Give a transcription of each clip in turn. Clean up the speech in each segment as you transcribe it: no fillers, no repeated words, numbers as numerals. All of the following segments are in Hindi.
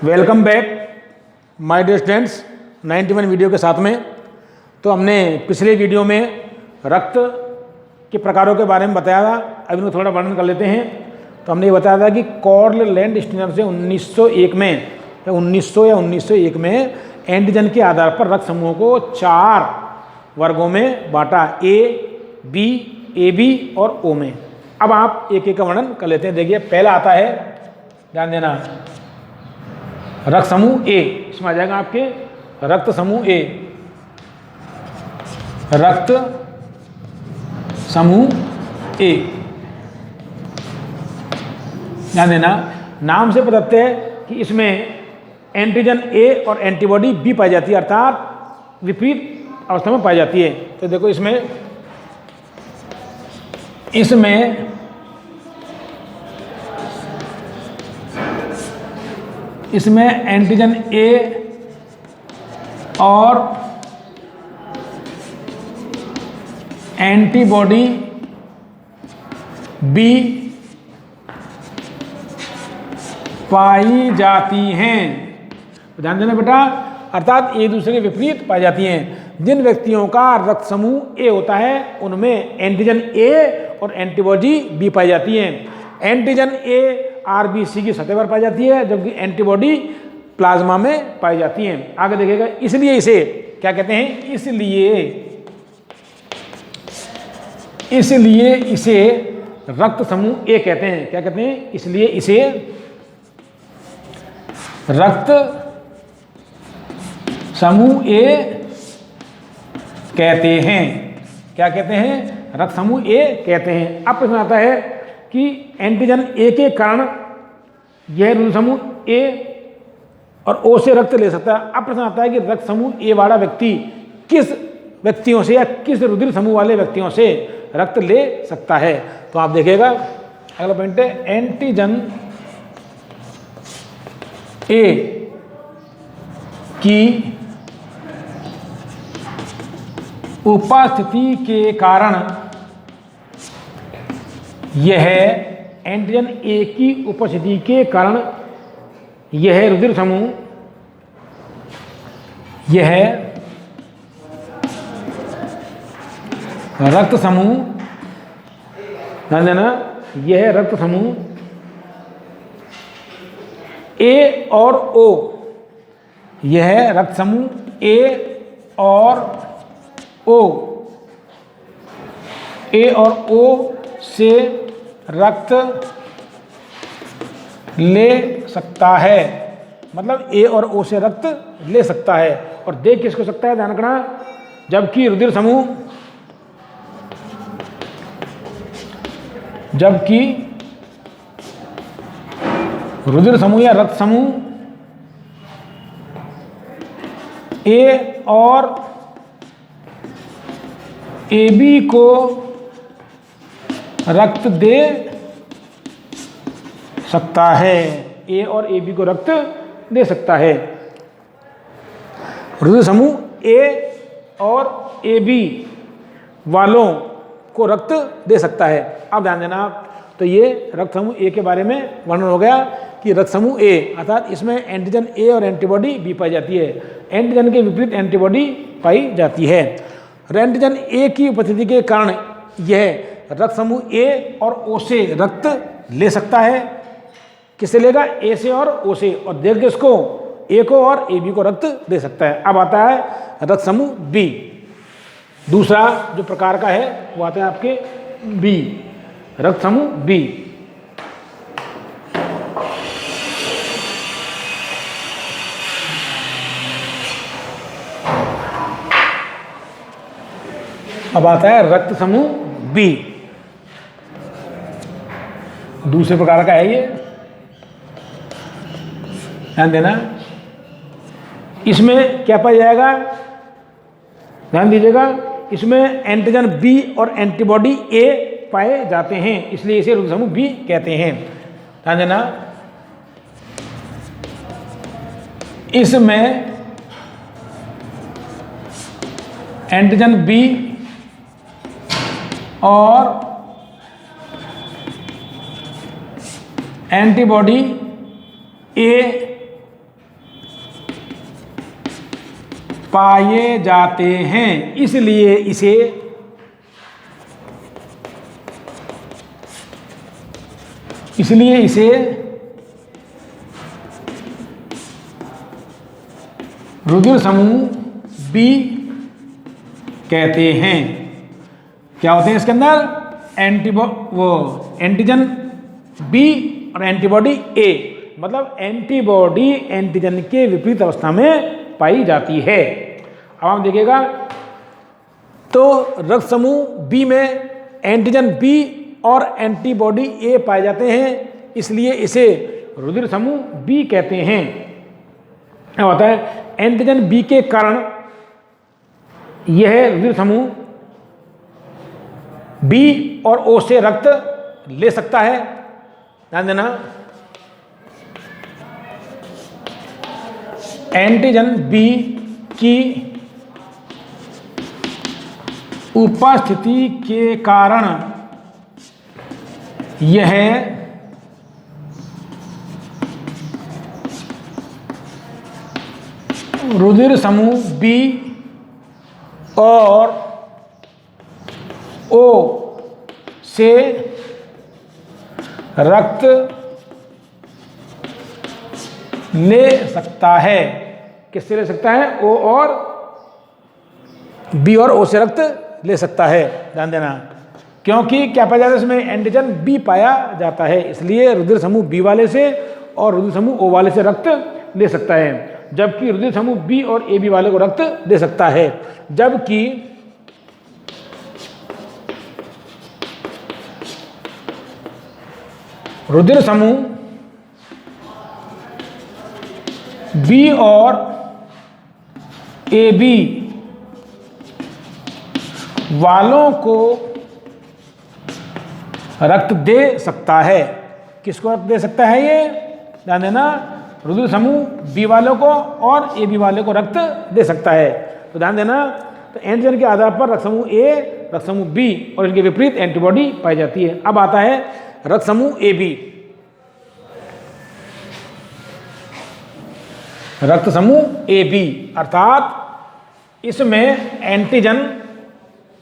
Welcome back my dear students 91 video के साथ में। तो हमने पिछले वीडियो में रक्त के प्रकारों के बारे में बताया था। अभी इनको थोड़ा वर्णन कर लेते हैं। तो हमने ये बताया था कि कॉर्ल लैंडस्टीनर से 1901 में या 1901 में एंटीजन के आधार पर रक्त समूहों को 4 वर्गों में बांटा, ए, बी, ए बी और ओ में। अब आप एक एक का वर्णन कर लेते हैं। देखिए पहला आता है, ध्यान देना, रक्त समूह ए। इसमें आ जाएगा आपके रक्त समूह ए, रक्त समूह ए। ध्यान देना, नाम से पता चलता है कि इसमें एंटीजन ए और एंटीबॉडी बी पाई जाती है, अर्थात विपरीत अवस्था में पाई जाती है। तो देखो इसमें एंटीजन ए और एंटीबॉडी बी पाई जाती हैं। ध्यान देना बेटा, अर्थात एक दूसरे के विपरीत पाई जाती हैं। जिन व्यक्तियों का रक्त समूह ए होता है उनमें एंटीजन ए और एंटीबॉडी बी पाई जाती हैं। एंटीजन ए आरबीसी की सतह पर पाई जाती है, जबकि एंटीबॉडी प्लाज्मा में पाई जाती हैं। आगे देखिएगा, इसलिए इसे क्या कहते हैं, इसलिए इसे रक्त समूह ए कहते हैं। क्या कहते हैं? इसलिए इसे रक्त समूह ए कहते हैं। क्या कहते हैं? रक्त समूह ए कहते हैं। अब प्रश्न आता है कि एंटीजन ए के कारण यह रुधिर समूह ए और ओ से रक्त ले सकता है। अब प्रश्न आता है कि रक्त समूह ए वाला व्यक्ति किस व्यक्तियों से या किस रुधिर समूह वाले व्यक्तियों से रक्त ले सकता है। तो आप देखिएगा, अगला पॉइंट है, एंटीजन ए की उपस्थिति के कारण यह एंटीजन ए की उपस्थिति के कारण यह रुधिर समूह, यह रक्त समूह, ध्यान देना, यह रक्त समूह ए और ओ, यह रक्त समूह ए और ओ, ए और ओ से रक्त ले सकता है। मतलब ए और ओ से रक्त ले सकता है। और दे किसको सकता है, ध्यान रखना, जबकि रुधिर समूह या रक्त समूह ए और ए बी को रक्त दे सकता है। ए और ए बी को रक्त दे सकता है। रुधिर समूह ए और ए बी वालों को रक्त दे सकता है। अब ध्यान देना आप, तो ये रक्त समूह ए के बारे में वर्णन हो गया कि रक्त समूह ए अर्थात इसमें एंटीजन ए और एंटीबॉडी बी पाई जाती है। एंटीजन के विपरीत एंटीबॉडी पाई जाती है। एंटीजन ए की उपस्थिति के कारण यह रक्त समूह ए और ओ से रक्त ले सकता है। किससे लेगा? ए से और ओ से। और देख के इसको ए को और ए बी को रक्त दे सकता है। अब आता है रक्त समूह बी। दूसरा जो प्रकार का है वो आता है आपके बी, रक्त समूह बी। अब आता है रक्त समूह बी। दूसरे प्रकार का है ये, ध्यान देना। इसमें क्या पाया जाएगा, ध्यान दीजिएगा, इसमें एंटीजन बी और एंटीबॉडी ए पाए जाते हैं, इसलिए इसे रुधिर समूह बी कहते हैं। ध्यान देना, इसमें एंटीजन बी और एंटीबॉडी ए पाए जाते हैं, इसलिए इसे रुधिर समूह बी कहते हैं। क्या होते हैं इसके अंदर? एंटीजन बी और एंटीबॉडी ए, मतलब एंटीबॉडी एंटीजन के विपरीत अवस्था में पाई जाती है। अब हम देखिएगा, तो रक्त समूह बी में एंटीजन बी और एंटीबॉडी ए पाए जाते हैं, इसलिए इसे रुधिर समूह बी कहते हैं। क्या होता है? एंटीजन बी के कारण यह रुधिर समूह बी और ओ से रक्त ले सकता है। ध्यान देना, एंटीजन बी की उपस्थिति के कारण यह रुधिर समूह बी और ओ से रक्त ले सकता है। किससे ले सकता है? ओ और बी और ओ से रक्त ले सकता है। ध्यान देना, क्योंकि क्या पाया जाता है इसमें? एंटीजन बी पाया जाता है, इसलिए रुधिर समूह बी वाले से और रुधिर समूह ओ वाले से रक्त ले सकता है, जबकि रुधिर समूह बी और ए बी वाले को रक्त दे सकता है। जबकि रुधिर समूह बी और ए बी वालों को रक्त दे सकता है। किसको रक्त दे सकता है? ये ध्यान देना, रुधिर समूह बी वालों को और ए बी वाले को रक्त दे सकता है। तो ध्यान देना, तो एंटीजन के आधार पर रक्त समूह ए, रक्त समूह बी और इनके विपरीत एंटीबॉडी पाई जाती है। अब आता है रक्त समूह ए बी। रक्त समूह ए बी अर्थात इसमें एंटीजन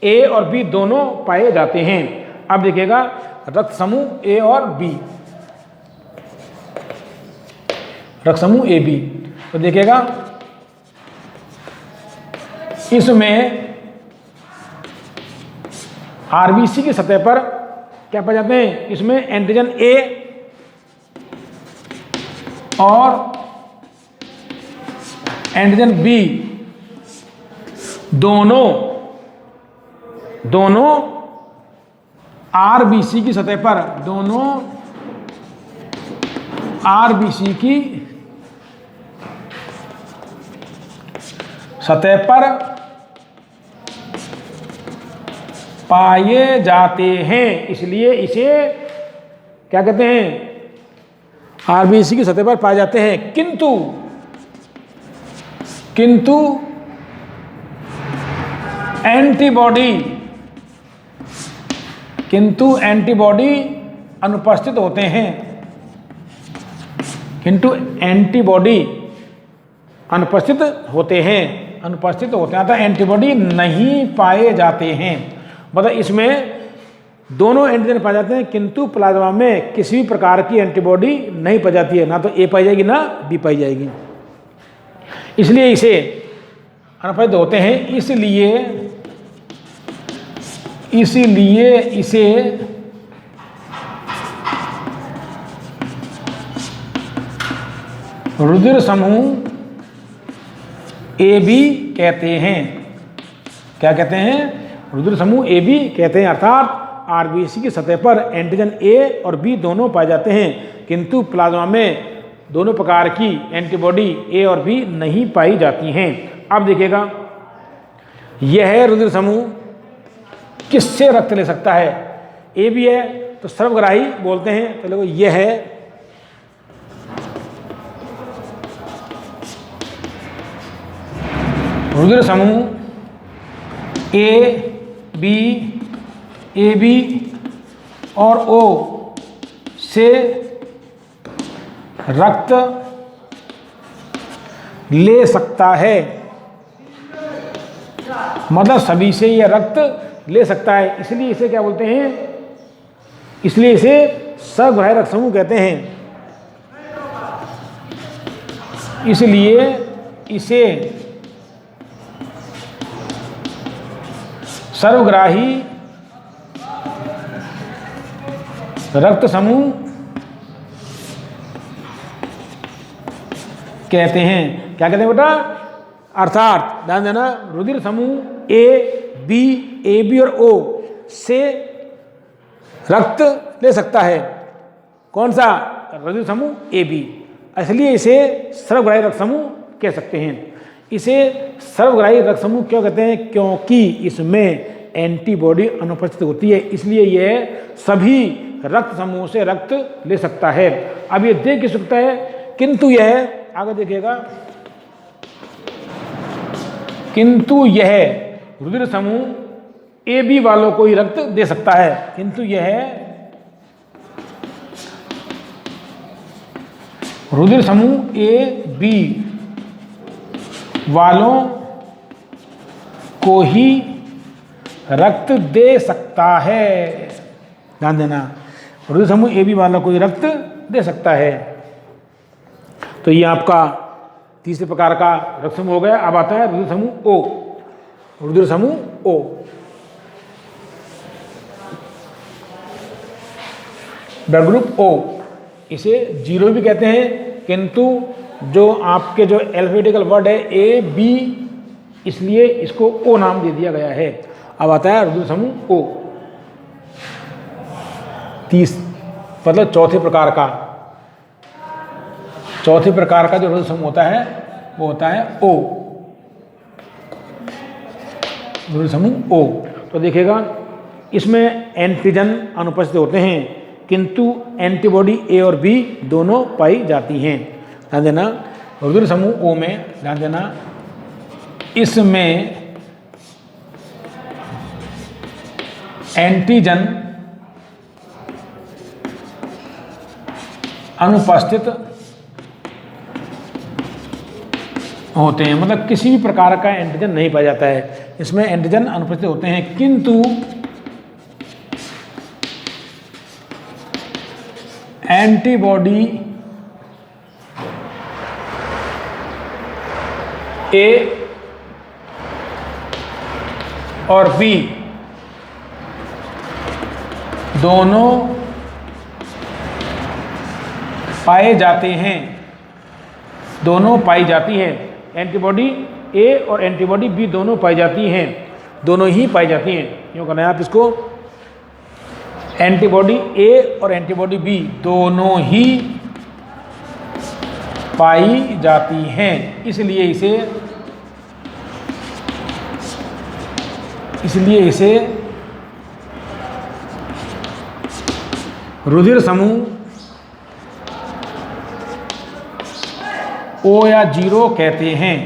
ए और बी दोनों पाए जाते हैं। अब देखिएगा, रक्त समूह ए और बी, रक्त समूह ए बी, तो देखिएगा इसमें आरबीसी की सतह पर क्या पाए जाते हैं? इसमें एंटीजन ए और एंटीजन बी दोनों आरबीसी की सतह पर, दोनों आरबीसी की सतह पर पाए जाते हैं, इसलिए इसे क्या कहते हैं? आरबीसी की सतह पर पाए जाते हैं। किंतु एंटीबॉडी अनुपस्थित होते हैं। एंटीबॉडी अनुपस्थित होते हैं अर्थात एंटीबॉडी नहीं पाए जाते हैं। मतलब इसमें दोनों एंटीजन पाए जाते हैं, किंतु प्लाज्मा में किसी भी प्रकार की एंटीबॉडी नहीं पाई जाती है, ना तो ए पाई जाएगी ना बी पाई जाएगी, इसलिए इसे अनुपस्थित होते हैं। इसलिए इसे रुधिर समूह ए बी कहते हैं। क्या कहते हैं? रुधिर समूह ए बी कहते हैं, अर्थात आरबीसी की सतह पर एंटीजन ए और बी दोनों पाए जाते हैं, किंतु प्लाज्मा में दोनों प्रकार की एंटीबॉडी ए और बी नहीं पाई जाती हैं। अब देखिएगा, यह रुधिर समूह किससे रक्त ले सकता है? ए बी है तो सर्वग्राही बोलते हैं, तो देखो यह है रुधिर समूह ए बी और ओ से रक्त ले सकता है, मतलब सभी से यह रक्त ले सकता है, इसलिए इसे क्या बोलते हैं, इसलिए इसे सर्वग्राही रक्त समूह कहते हैं। इसलिए इसे सर्वग्राही रक्त समूह कहते हैं। क्या कहते हैं बेटा, अर्थात ध्यान देना, रुधिर समूह ए बी और ओ से रक्त ले सकता है। कौन सा, रुधिर समूह ए बी, इसलिए इसे सर्वग्राही रक्त समूह कह सकते हैं। इसे सर्वग्राही रक्त समूह क्यों कहते हैं, क्योंकि इसमें एंटीबॉडी अनुपस्थित होती है, इसलिए यह सभी रक्त समूह से रक्त ले सकता है। अब ये देख सकता है, किंतु यह, आगे देखिएगा, किंतु यह रुधिर समूह ए बी वालों को ही रक्त दे सकता है, किंतु यह रुधिर समूह ए बी वालों को ही रक्त दे सकता है। ध्यान देना, रुधिर समूह ए बी वालों को ही रक्त दे सकता है। तो ये आपका तीसरे प्रकार का रक्त समूह हो गया। अब आता है रुधिर समूह ओ। रुधिर समूह ओ, ब्लड ग्रुप ओ, इसे जीरो भी कहते हैं, किंतु जो आपके जो अल्फाबेटिकल वर्ड है ए बी, इसलिए इसको ओ नाम दे दिया गया है। अब आता है रुधिर समूह ओ, मतलब चौथे प्रकार का जो रुधिर समूह होता है वो होता है ओ, रुधिर समूह ओ। तो देखिएगा, इसमें एंटीजन अनुपस्थित होते हैं, किंतु एंटीबॉडी ए और बी दोनों पाई जाती हैं। ध्यान देना, रुधिर समूह ओ में, ध्यान देना, इसमें एंटीजन अनुपस्थित होते हैं, मतलब किसी भी प्रकार का एंटीजन नहीं पाया जाता है, इसमें एंटीजन अनुपस्थित होते हैं, किंतु एंटीबॉडी ए और बी दोनों पाए जाते हैं, दोनों पाई जाती हैं। एंटीबॉडी ए और एंटीबॉडी बी दोनों पाई जाती हैं, दोनों ही पाई जाती हैं। क्यों करना है आप इसको, एंटीबॉडी ए और एंटीबॉडी बी दोनों ही पाई जाती हैं, इसलिए इसे रुधिर समूह ओ या जीरो कहते हैं।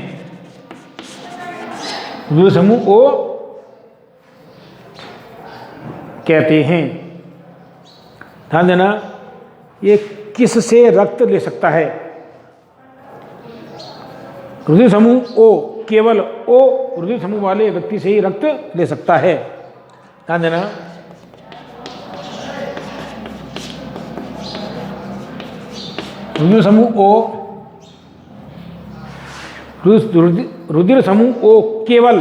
रुधिर समूह ओ कहते हैं। ध्यान देना, ये किस से रक्त ले सकता है, रुधिर समूह ओ केवल ओ रुधिर समूह वाले व्यक्ति से ही रक्त ले सकता है। ध्यान देना, रुधिर समूह ओ, रुधिर समूह ओ केवल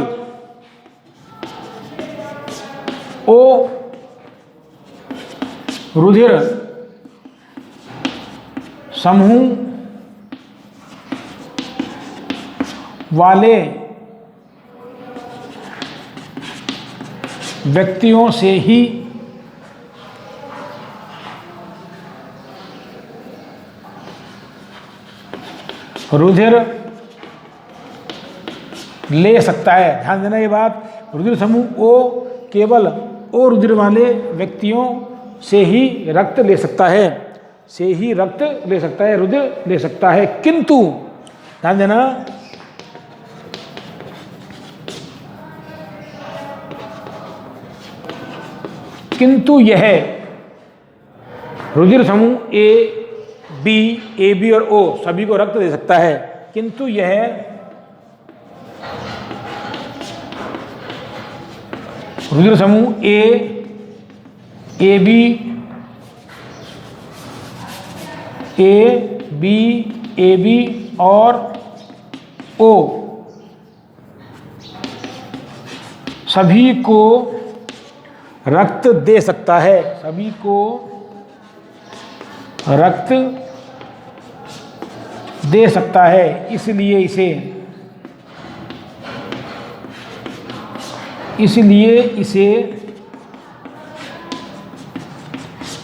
ओ रुधिर समूह वाले व्यक्तियों से ही रुधिर ले सकता है। ध्यान देना ये बात, रुधिर समूह ओ केवल ओ रुधिर वाले व्यक्तियों से ही रक्त ले सकता है, रुधिर ले सकता है, किंतु ध्यान देना, किंतु यह रुधिर समूह ए बी और ओ सभी को रक्त दे सकता है, किंतु यह रुधिर समूह ए, बी, ए बी और ओ सभी को रक्त दे सकता है, सभी को रक्त दे सकता है, इसलिए इसे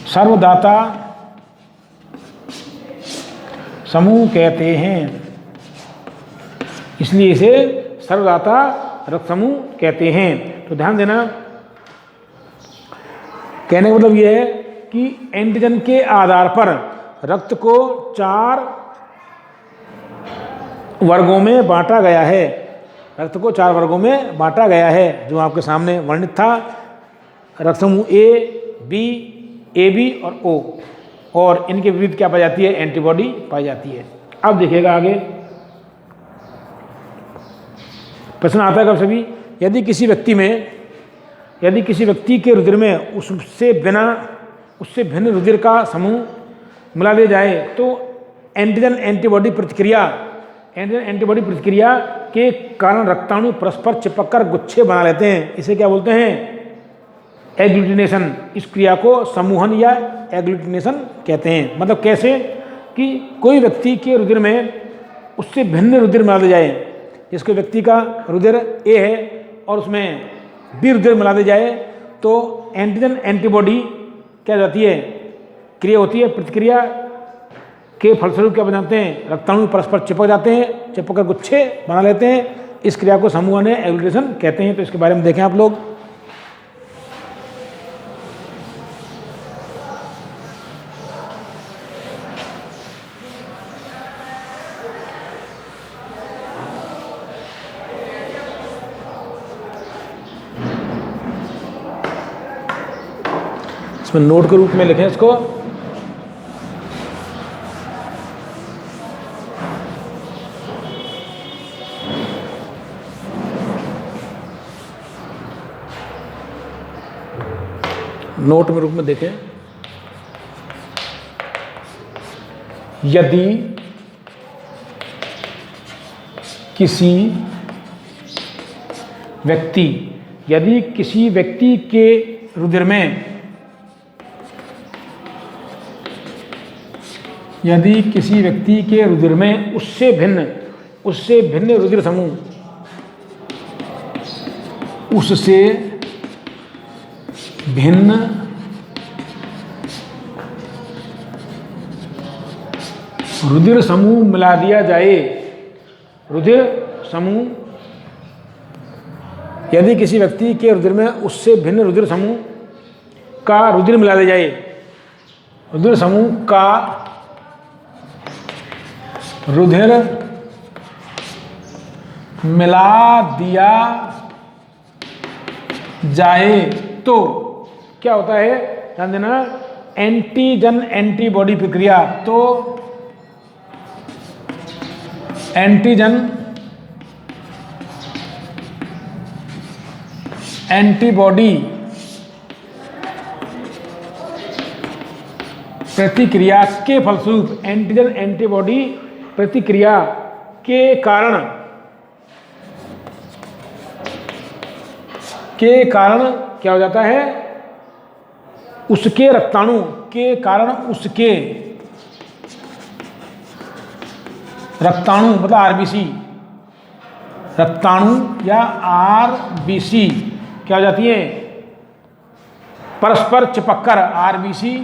सर्वदाता समूह कहते हैं, इसलिए इसे सर्वदाता रक्त समूह कहते हैं। तो ध्यान देना, कहने का मतलब यह है कि एंटीजन के आधार पर रक्त को 4 वर्गों में बांटा गया है, रक्त को 4 वर्गों में बांटा गया है, जो आपके सामने वर्णित था। रक्त समूह ए, बी, ए बी और ओ, और इनके विपरीत क्या पाई जाती है? एंटीबॉडी पाई जाती है। अब देखिएगा आगे प्रश्न आता है कब सभी, यदि किसी व्यक्ति के रुधिर में उससे भिन्न रुधिर का समूह मिला दिया जाए तो एंटीजन एंटीबॉडी प्रतिक्रिया के कारण रक्ताणु परस्पर चिपककर गुच्छे बना लेते हैं। इसे क्या बोलते हैं? एग्लूटिनेशन। इस क्रिया को समूहन या एग्लूटिनेशन कहते हैं। मतलब कैसे कि कोई व्यक्ति के रुधिर में उससे भिन्न रुधिर मिला दिया जाए, जिसको व्यक्ति का रुधिर ए है और उसमें बी रुधिर मिला दिया जाए तो एंटीजन एंटीबॉडी क्या जाती है? क्रिया होती है। प्रतिक्रिया के फलस्वरूप क्या बनाते हैं? रक्ताणु परस्पर चिपक जाते हैं, चिपक कर गुच्छे बना लेते हैं। इस क्रिया को समूहन या एग्लूटिनेशन कहते हैं। तो इसके बारे में देखें आप लोग। इसमें नोट के रूप में लिखें इसको। नोट में रूप में देखें, यदि किसी व्यक्ति के रुधिर में उससे भिन्न रुधिर समूह मिला दिया जाए, यदि किसी व्यक्ति के रुधिर में उससे भिन्न रुधिर समूह का रुधिर मिला दिया जाए, रुधिर समूह का रुधिर मिला दिया जाए तो क्या होता है? ध्यान देना, एंटीजन एंटीबॉडी प्रक्रिया। तो एंटीजन एंटीबॉडी प्रतिक्रिया के फलस्वरूप, एंटीजन एंटीबॉडी प्रतिक्रिया के कारण क्या हो जाता है? उसके रक्ताणु के कारण उसके रक्ताणु मतलब आरबीसी, रक्ताणु या आरबीसी क्या हो जाती है? परस्पर चिपककर, आरबीसी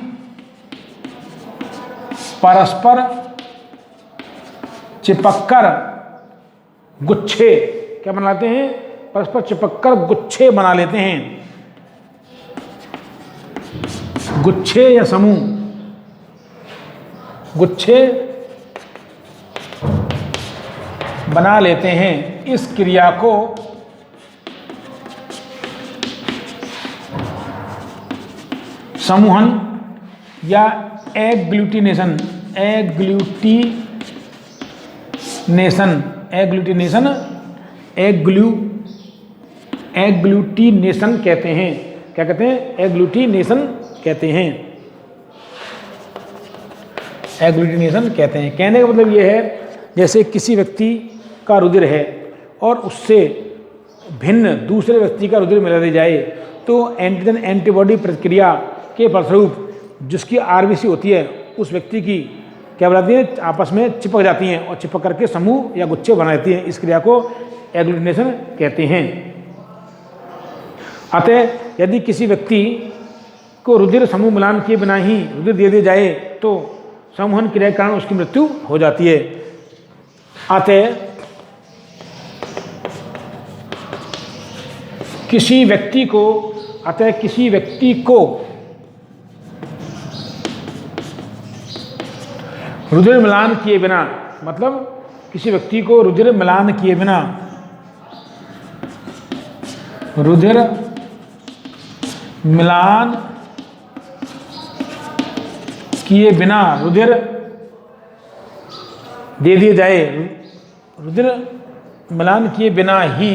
परस्पर चिपककर गुच्छे क्या बनाते हैं? परस्पर चिपककर गुच्छे बना लेते हैं। गुच्छे या समूह, गुच्छे बना लेते हैं। इस क्रिया को समूहन या एग्लूटिनेशन एग्लूटिनेशन कहते हैं। क्या कहते हैं? एग्लूटिनेशन कहते हैं। एग्लूटिनेशन कहते हैं। कहने का मतलब ये है जैसे किसी व्यक्ति का रुधिर है और उससे भिन्न दूसरे व्यक्ति का रुधिर मिला दिया जाए तो एंटीजन एंटीबॉडी प्रतिक्रिया के फलस्वरूप जिसकी आरबीसी होती है उस व्यक्ति की क्या बनाती है? आपस में चिपक जाती हैं और चिपक करके समूह या गुच्छे बना देती हैं। इस क्रिया को एग्लूटिनेशन कहते हैं। अतः यदि किसी व्यक्ति को रुधिर समूह मिलान किए बिना ही रुधिर दे दिया जाए तो संवहन क्रिया के कारण उसकी मृत्यु हो जाती है। अतः किसी व्यक्ति को रुधिर मिलान किए बिना, मतलब किसी व्यक्ति को रुधिर मिलान किए बिना रुधिर मिलान किए बिना रुधिर दे दिए जाए, रुधिर मिलान किए बिना ही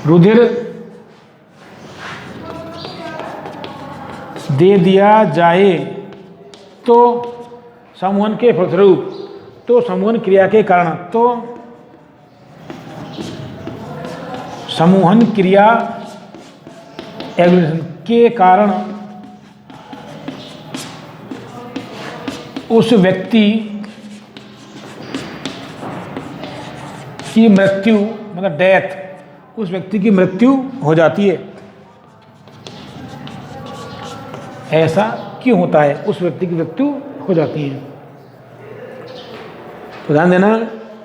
रुधिर दे दिया जाए तो संवहन के फलस्वरूप, तो संवहन क्रिया के कारण, तो समूहन क्रिया एग्लूटिनेशन के कारण उस व्यक्ति की मृत्यु, मतलब डेथ, उस व्यक्ति की मृत्यु हो जाती है। ऐसा क्यों होता है? उस व्यक्ति की मृत्यु हो जाती है। तो ध्यान देना,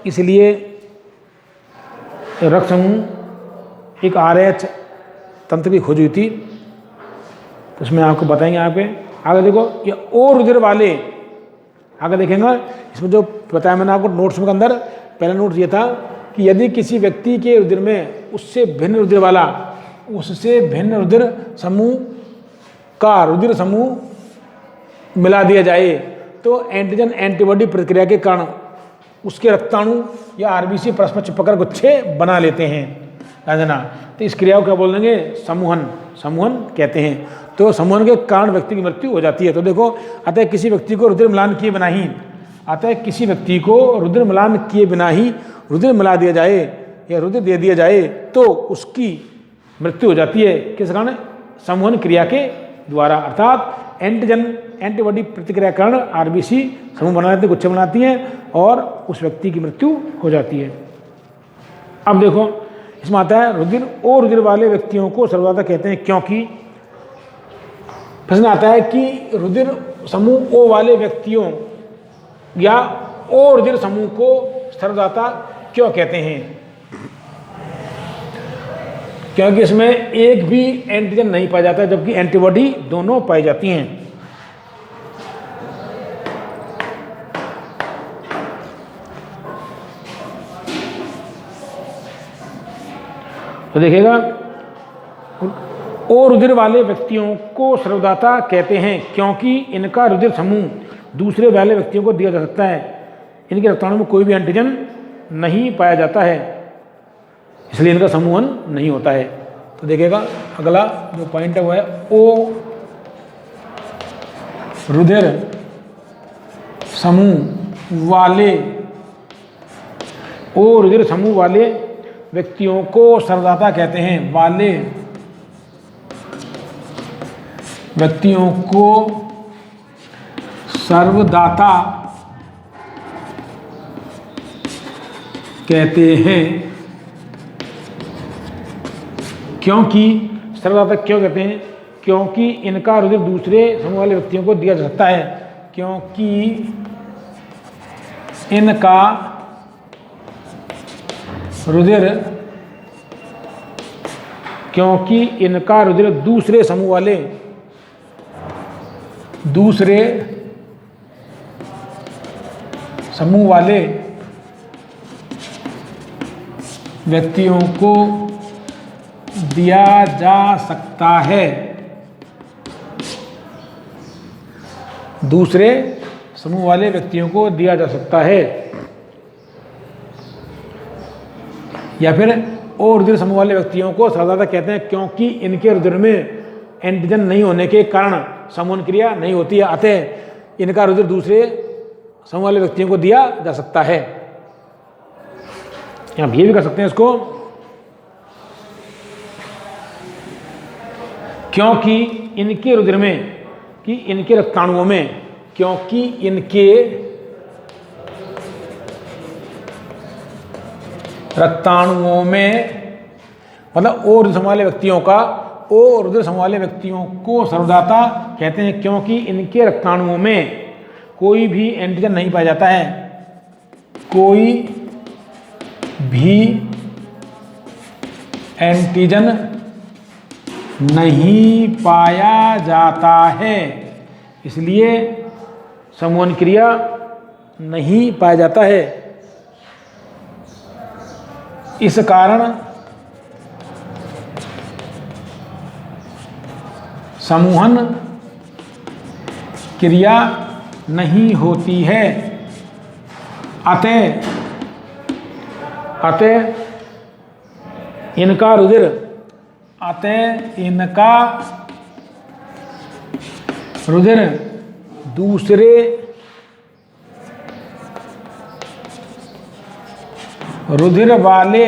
इसलिए रक्त समूह एक RH तंत्र की खोज हुई थी, तो उसमें आपको बताएंगे। यहाँ पे आगे देखो, ये ओ रुधिर वाले, आगे देखेंगे इसमें जो बताया मैंने आपको नोट्स में अंदर, पहला नोट ये था कि यदि किसी व्यक्ति के रुधिर में उससे भिन्न रुधिर वाला, उससे भिन्न रुधिर समूह का रुधिर समूह मिला दिया जाए तो एंटीजन एंटीबॉडी प्रतिक्रिया के कारण उसके रक्ताणु या आरबीसी परस्पर चिपककर गुच्छे बना लेते हैं। समझना? तो इस क्रिया को क्या बोल देंगे? समूहन। समूहन कहते हैं। तो समूहन के कारण व्यक्ति की मृत्यु हो जाती है। तो देखो, अतः किसी व्यक्ति को रुधिर मिलान किए बिना ही, अतः किसी व्यक्ति को रुधिर मिलान किए बिना ही रुधिर मिला दिया जाए या रुधिर दे दिया जाए तो उसकी मृत्यु हो जाती है। किस कारण? समूहन क्रिया के द्वारा, अर्थात एंटीजन एंटीबॉडी प्रतिक्रिया के कारण आरबीसी समूह बनाती, गुच्छे बनाती हैं और उस व्यक्ति की मृत्यु हो जाती है। अब देखो, इसमें आता है रुधिर ओ रुधिर वाले व्यक्तियों को सर्वदाता कहते हैं क्योंकि, प्रश्न आता है कि रुधिर समूह ओ वाले व्यक्तियों या ओ रुधिर समूह को सर्वदाता क्यों कहते हैं? क्योंकि इसमें एक भी एंटीजन नहीं पाया जाता है, जबकि एंटीबॉडी दोनों पाई जाती हैं। तो देखिएगा, ओ रुधिर वाले व्यक्तियों को सर्वदाता कहते हैं क्योंकि इनका रुधिर समूह दूसरे वाले व्यक्तियों को दिया जा सकता है। इनके रक्ताणु में कोई भी एंटीजन नहीं पाया जाता है, इसलिए इनका समूहन नहीं होता है। तो देखिएगा, अगला जो पॉइंट है वो है ओ रुधिर समूह वाले, ओ रुधिर समूह वाले व्यक्तियों को सर्वदाता कहते हैं। वाले व्यक्तियों को सर्वदाता कहते हैं क्योंकि, सर्वदाता क्यों कहते हैं? क्योंकि इनका रुधिर दूसरे समूह वाले व्यक्तियों को दिया जा सकता है। क्योंकि इनका रुधिर, क्योंकि इनका रुधिर दूसरे समूह वाले, दूसरे समूह वाले व्यक्तियों को दिया जा सकता है। दूसरे समूह वाले व्यक्तियों को दिया जा सकता है, या फिर ओ रुधिर समूह वाले व्यक्तियों को सर्वदाता कहते हैं क्योंकि इनके रुधिर में एंटीजन नहीं होने के कारण समूहन क्रिया नहीं होती है, अतः इनका रुधिर दूसरे समूह वाले व्यक्तियों को दिया जा सकता है। यहाँ ये भी कर सकते हैं इसको, क्योंकि इनके रुधिर में, कि इनके रक्ताणुओं में, क्योंकि इनके रक्ताणुओं में, मतलब ओ रुधिर समूह वाले व्यक्तियों का, ओ रुधिर समूह वाले व्यक्तियों को सर्वदाता कहते हैं क्योंकि इनके रक्ताणुओं में कोई भी एंटीजन नहीं पाया जाता है, कोई भी एंटीजन नहीं पाया जाता है, इसलिए समूहन क्रिया नहीं पाया जाता है। इस कारण समूहन क्रिया नहीं होती है, अतः इनका रुधिर दूसरे रुधिर वाले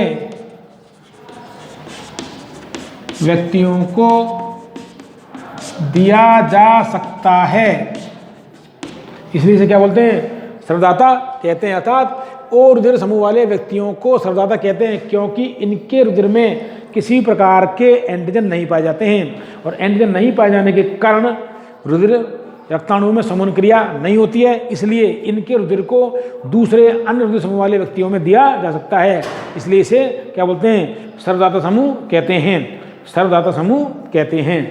व्यक्तियों को दिया जा सकता है, इसलिए इसे क्या बोलते हैं, सर्वदाता कहते हैं। अर्थात ओ रुधिर समूह वाले व्यक्तियों को सर्वदाता कहते हैं क्योंकि इनके रुधिर में किसी प्रकार के एंटीजन नहीं पाए जाते हैं, और एंटीजन नहीं पाए जाने के कारण रुधिर रक्ताणु में समूहन क्रिया नहीं होती है, इसलिए इनके रुधिर को दूसरे अन्य रुधिर समूह वाले व्यक्तियों में दिया जा सकता है, इसलिए इसे क्या बोलते हैं, सर्वदाता समूह कहते हैं, सर्वदाता समूह कहते हैं।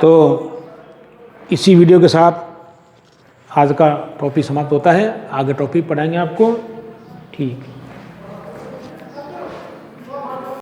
तो इसी वीडियो के साथ आज का टॉपिक समाप्त होता है, आगे टॉपिक पढ़ाएंगे आपको। ठीक।